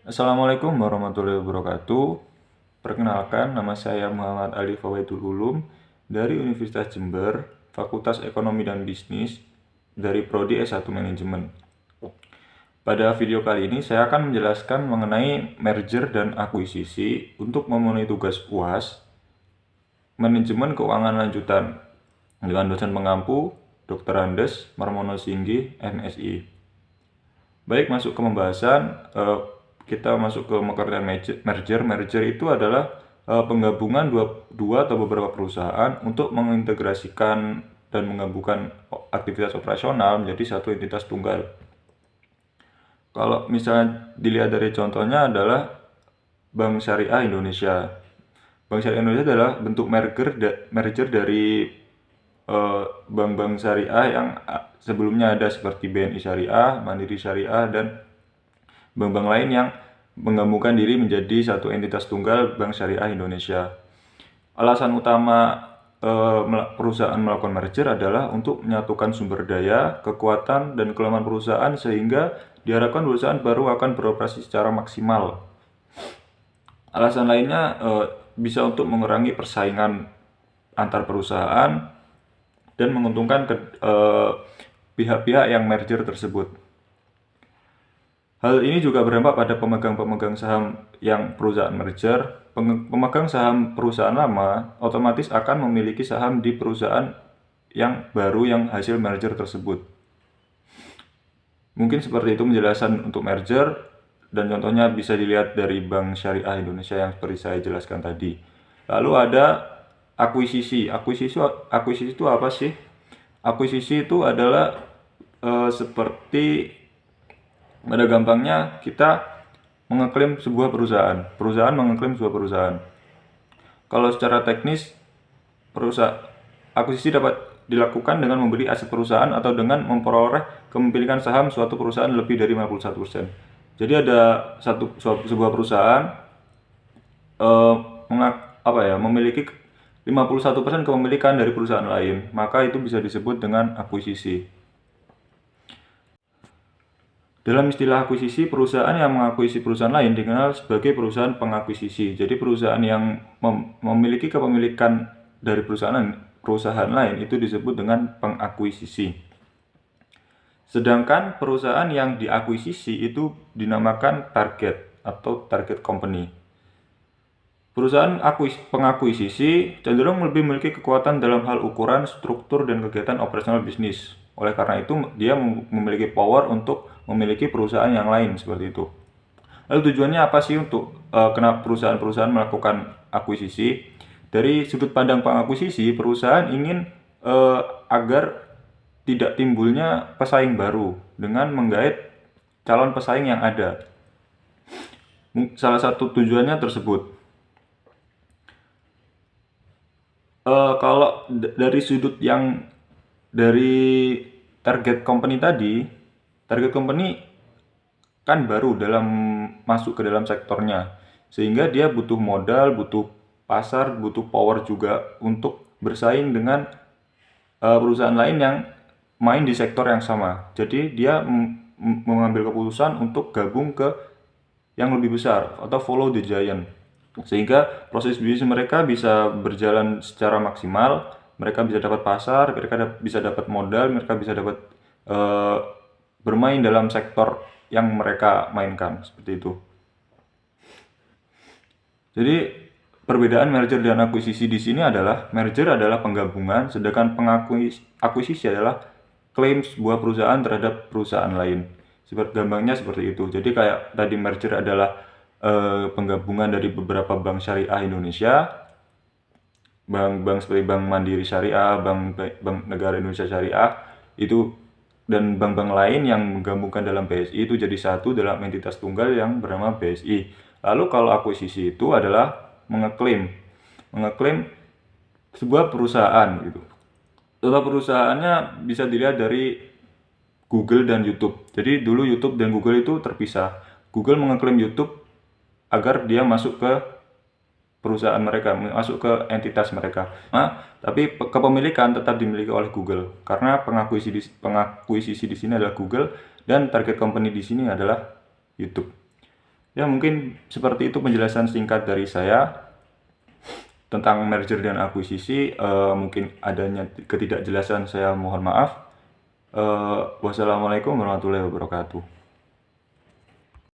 Assalamualaikum warahmatullahi wabarakatuh. Perkenalkan, nama saya Muhammad Ali Fawaidul Ulum dari Universitas Jember, Fakultas Ekonomi dan Bisnis dari Prodi S1 Manajemen. Pada video kali ini saya akan menjelaskan mengenai merger dan akuisisi untuk memenuhi tugas UAS Manajemen Keuangan Lanjutan dengan dosen pengampu Dr. Andes Marmono Singgi, MSI. Baik, masuk ke pembahasan. Kita masuk ke pengertian merger. Merger itu adalah penggabungan dua atau beberapa perusahaan untuk mengintegrasikan dan menggabungkan aktivitas operasional menjadi satu entitas tunggal. Kalau misalnya dilihat dari contohnya adalah Bank Syariah Indonesia. Bank Syariah Indonesia adalah bentuk merger dari bank-bank syariah yang sebelumnya ada seperti BNI Syariah, Mandiri Syariah, dan bank-bank lain yang menggabungkan diri menjadi satu entitas tunggal Bank Syariah Indonesia. Alasan utama perusahaan melakukan merger adalah untuk menyatukan sumber daya, kekuatan, dan kelemahan perusahaan sehingga diharapkan perusahaan baru akan beroperasi secara maksimal. Alasan lainnya bisa untuk mengurangi persaingan antar perusahaan dan menguntungkan pihak-pihak yang merger tersebut. Hal ini juga berdampak pada pemegang-pemegang saham yang perusahaan merger. Pemegang saham perusahaan lama otomatis akan memiliki saham di perusahaan yang baru yang hasil merger tersebut. Mungkin seperti itu penjelasan untuk merger, dan contohnya bisa dilihat dari Bank Syariah Indonesia yang seperti saya jelaskan tadi. Lalu ada akuisisi. Akuisisi itu apa sih? Akuisisi itu adalah seperti pada gampangnya kita mengeklaim sebuah perusahaan mengeklaim sebuah perusahaan. Kalau secara teknis, akuisisi dapat dilakukan dengan membeli aset perusahaan atau dengan memperoleh kepemilikan saham suatu perusahaan lebih dari 51%. Jadi ada sebuah perusahaan memiliki 51% kepemilikan dari perusahaan lain, maka itu bisa disebut dengan akuisisi. Dalam istilah akuisisi, perusahaan yang mengakuisisi perusahaan lain dikenal sebagai perusahaan pengakuisisi. Jadi perusahaan yang memiliki kepemilikan dari perusahaan lain itu disebut dengan pengakuisisi. Sedangkan perusahaan yang diakuisisi itu dinamakan target atau target company. Perusahaan pengakuisisi cenderung lebih memiliki kekuatan dalam hal ukuran, struktur, dan kegiatan operasional bisnis. Oleh karena itu, dia memiliki power untuk memiliki perusahaan yang lain seperti itu. Lalu tujuannya apa sih untuk kenapa perusahaan-perusahaan melakukan akuisisi? Dari sudut pandang pengakuisisi, perusahaan ingin agar tidak timbulnya pesaing baru dengan menggait calon pesaing yang ada. Salah satu tujuannya tersebut. Kalau dari sudut yang dari target company tadi, target company kan baru masuk ke dalam sektornya, sehingga dia butuh modal, butuh pasar, butuh power juga untuk bersaing dengan perusahaan lain yang main di sektor yang sama. Jadi dia mengambil keputusan untuk gabung ke yang lebih besar atau follow the giant, sehingga proses bisnis mereka bisa berjalan secara maksimal. Mereka bisa dapat pasar, mereka bisa dapat modal, mereka bisa dapat bermain dalam sektor yang mereka mainkan, seperti itu. Jadi perbedaan merger dan akuisisi di sini adalah merger adalah penggabungan, sedangkan akuisisi adalah klaim sebuah perusahaan terhadap perusahaan lain. Gampangnya seperti itu. Jadi kayak tadi merger adalah penggabungan dari beberapa bank syariah Indonesia, bank-bank seperti Bank Mandiri Syariah, Bank Negara Indonesia Syariah, itu dan bank-bank lain yang menggabungkan dalam BSI itu jadi satu dalam entitas tunggal yang bernama BSI. Lalu kalau akuisisi itu adalah mengeklaim sebuah perusahaan gitu. Contoh perusahaannya bisa dilihat dari Google dan YouTube. Jadi dulu YouTube dan Google itu terpisah. Google mengeklaim YouTube agar dia masuk ke perusahaan mereka, masuk ke entitas mereka. Tapi kepemilikan tetap dimiliki oleh Google karena pengakuisisi di sini adalah Google dan target company di sini adalah YouTube. Ya, mungkin seperti itu penjelasan singkat dari saya tentang merger dan akuisisi. Mungkin adanya ketidakjelasan, saya mohon maaf. Wassalamualaikum warahmatullahi wabarakatuh.